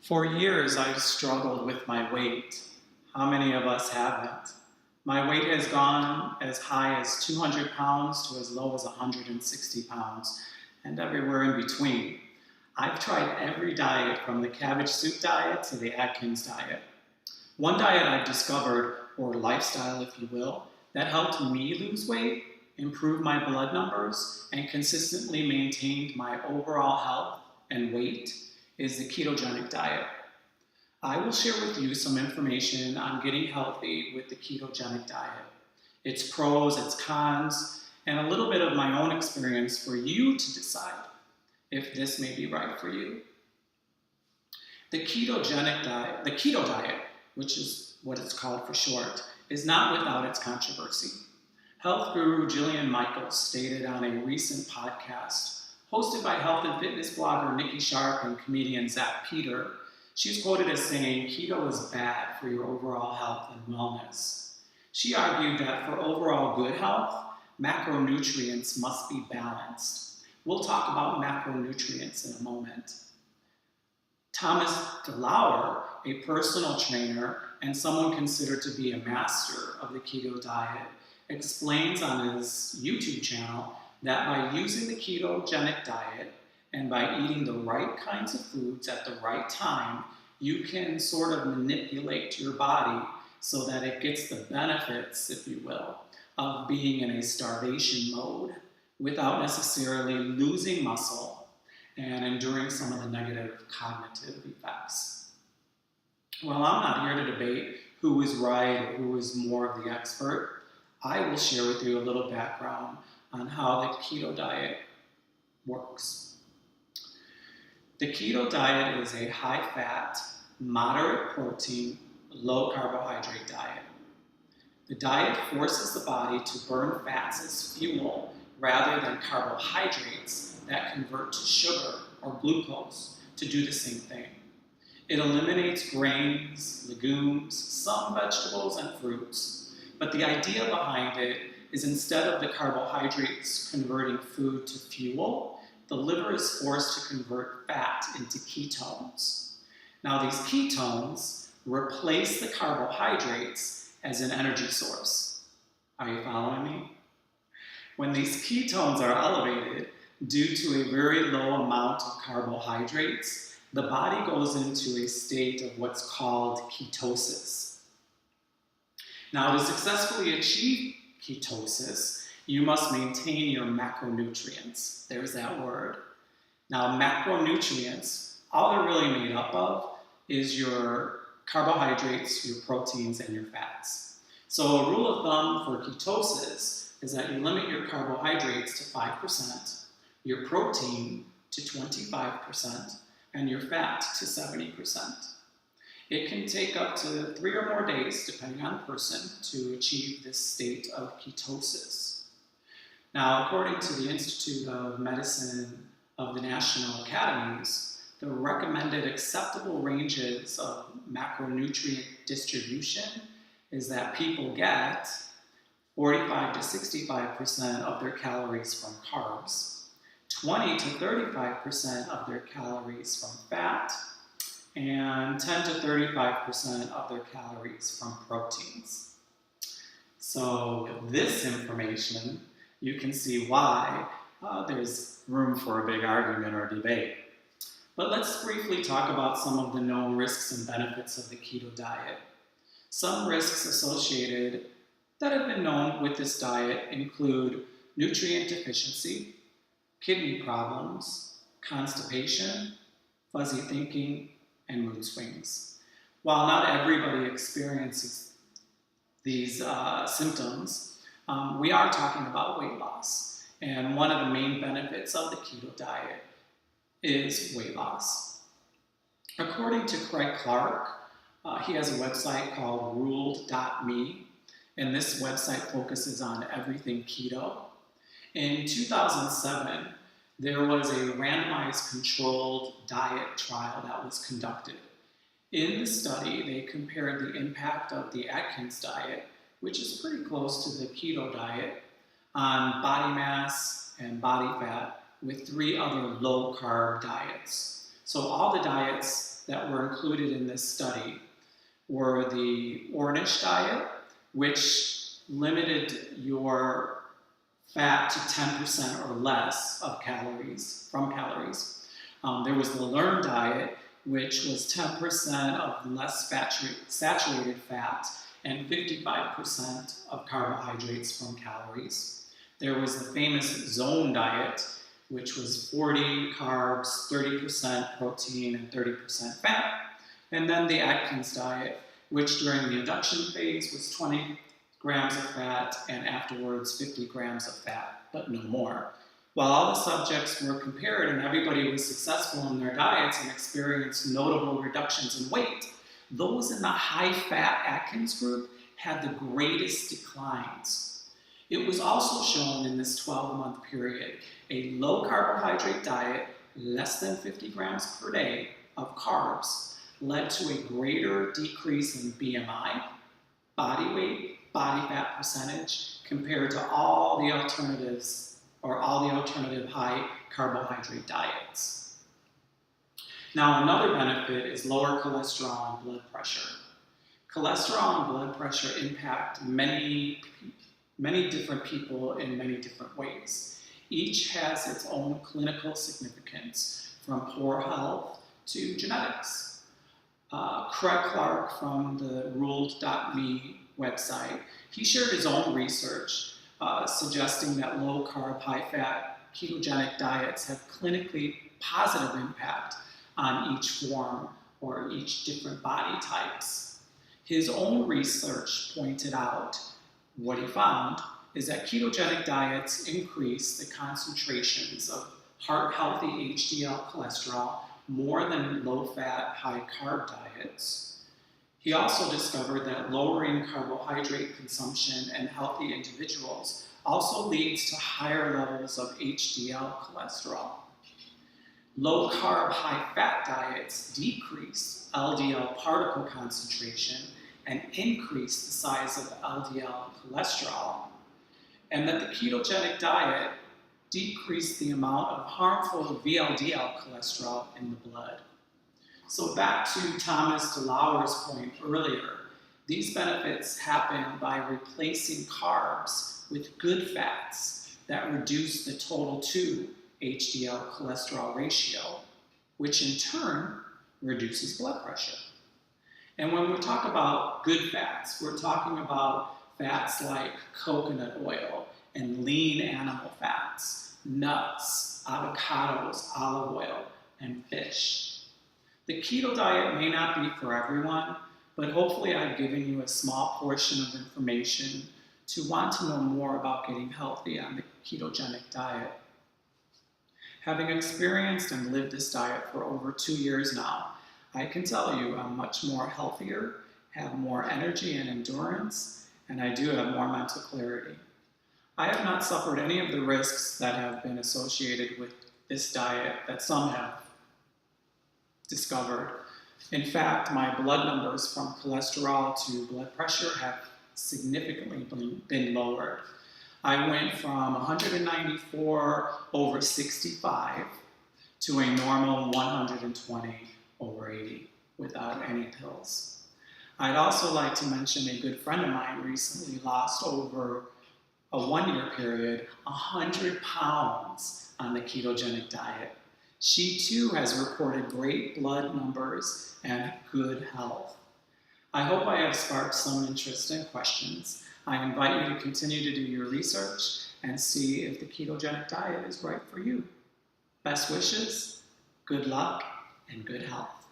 For years, I've struggled with my weight. How many of us haven't? My weight has gone as high as 200 pounds to as low as 160 pounds, and everywhere in between. I've tried every diet from the cabbage soup diet to the Atkins diet. One diet I've discovered, or lifestyle if you will, that helped me lose weight, improve my blood numbers, and consistently maintained my overall health and weight is the ketogenic diet. I will share with you some information on getting healthy with the ketogenic diet, its pros, its cons, and a little bit of my own experience for you to decide if this may be right for you. The ketogenic diet, the keto diet, which is what it's called for short, is not without its controversy. Health guru Jillian Michaels stated on a recent podcast hosted by health and fitness blogger Nikki Sharp and comedian Zach Peter. She's quoted as saying, "Keto is bad for your overall health and wellness." She argued that for overall good health, macronutrients must be balanced. We'll talk about macronutrients in a moment. Thomas DeLauer, a personal trainer and someone considered to be a master of the keto diet, explains on his YouTube channel that by using the ketogenic diet and by eating the right kinds of foods at the right time, you can sort of manipulate your body so that it gets the benefits, if you will, of being in a starvation mode without necessarily losing muscle and enduring some of the negative cognitive effects. Well, I'm not here to debate who is right or who is more of the expert. I will share with you a little background on how the keto diet works. The keto diet is a high-fat, moderate protein, low carbohydrate diet. The diet forces the body to burn fats as fuel rather than carbohydrates that convert to sugar or glucose to do the same thing. It eliminates grains, legumes, some vegetables, and fruits. But the idea behind it is instead of the carbohydrates converting food to fuel, the liver is forced to convert fat into ketones. Now these ketones replace the carbohydrates as an energy source. Are you following me? When these ketones are elevated due to a very low amount of carbohydrates, the body goes into a state of what's called ketosis. Now to successfully achieve ketosis, you must maintain your macronutrients. There's that word. Now, macronutrients, all they're really made up of is your carbohydrates, your proteins, and your fats. So a rule of thumb for ketosis is that you limit your carbohydrates to 5%, your protein to 25%, and your fat to 70%. It can take up to 3 or more days, depending on the person, to achieve this state of ketosis. Now, according to the Institute of Medicine of the National Academies, the recommended acceptable ranges of macronutrient distribution is that people get 45 to 65% of their calories from carbs, 20 to 35% of their calories from fat, and 10 to 35% of their calories from proteins. So with this information, you can see why there's room for a big argument or debate. But let's briefly talk about some of the known risks and benefits of the keto diet. Some risks associated that have been known with this diet include nutrient deficiency, kidney problems, constipation, fuzzy thinking, and mood swings. While not everybody experiences these symptoms, we are talking about weight loss. And one of the main benefits of the keto diet is weight loss. According to Craig Clark, he has a website called ruled.me, and this website focuses on everything keto. In 2007, there was a randomized controlled diet trial that was conducted. In the study, they compared the impact of the Atkins diet, which is pretty close to the keto diet, on body mass and body fat with 3 other low-carb diets. So all the diets diets that were included in this study were the Ornish diet, which limited your fat to 10% or less of from calories. There was the Learn diet, which was 10% of less saturated fat and 55% of carbohydrates from calories. There was the famous Zone diet, which was 40 carbs, 30% protein, and 30% fat. And then the Atkins diet, which during the induction phase was 20 grams of fat and afterwards 50 grams of fat, but no more. While all the subjects were compared and everybody was successful in their diets and experienced notable reductions in weight, those in the high-fat Atkins group had the greatest declines. It was also shown in this 12-month period a low-carbohydrate diet, less than 50 grams per day of carbs, led to a greater decrease in BMI, body weight, body fat percentage, compared to all the alternatives or all the alternative high carbohydrate diets. Now, another benefit is lower cholesterol and blood pressure. Cholesterol and blood pressure impact many different people in many different ways. Each has its own clinical significance, from poor health to genetics. Craig Clark from the Ruled.me website, he shared his own research suggesting that low-carb, high-fat, ketogenic diets have clinically positive impact on each form or each different body types. His own research pointed out what he found is that ketogenic diets increase the concentrations of heart-healthy HDL cholesterol more than low-fat, high-carb diets. He also discovered that lowering carbohydrate consumption in healthy individuals also leads to higher levels of HDL cholesterol. Low-carb, high-fat diets decrease LDL particle concentration and increase the size of LDL cholesterol, and that the ketogenic diet decreased the amount of harmful VLDL cholesterol in the blood. So back to Thomas DeLauer's point earlier, these benefits happen by replacing carbs with good fats that reduce the total to HDL cholesterol ratio, which in turn reduces blood pressure. And when we talk about good fats, we're talking about fats like coconut oil and lean animal fats, nuts, avocados, olive oil, and fish. The keto diet may not be for everyone, but hopefully I've given you a small portion of information to want to know more about getting healthy on the ketogenic diet. Having experienced and lived this diet for over 2 years now, I can tell you I'm much more healthier, have more energy and endurance, and I do have more mental clarity. I have not suffered any of the risks that have been associated with this diet that some have discovered. In fact, my blood numbers from cholesterol to blood pressure have significantly been lowered. I went from 194 over 65 to a normal 120 over 80 without any pills. I'd also like to mention a good friend of mine recently lost over a 1-year period 100 pounds on the ketogenic diet. She too has reported great blood numbers and good health. I hope I have sparked some interest and questions. I invite you to continue to do your research and see if the ketogenic diet is right for you. Best wishes, good luck, and good health.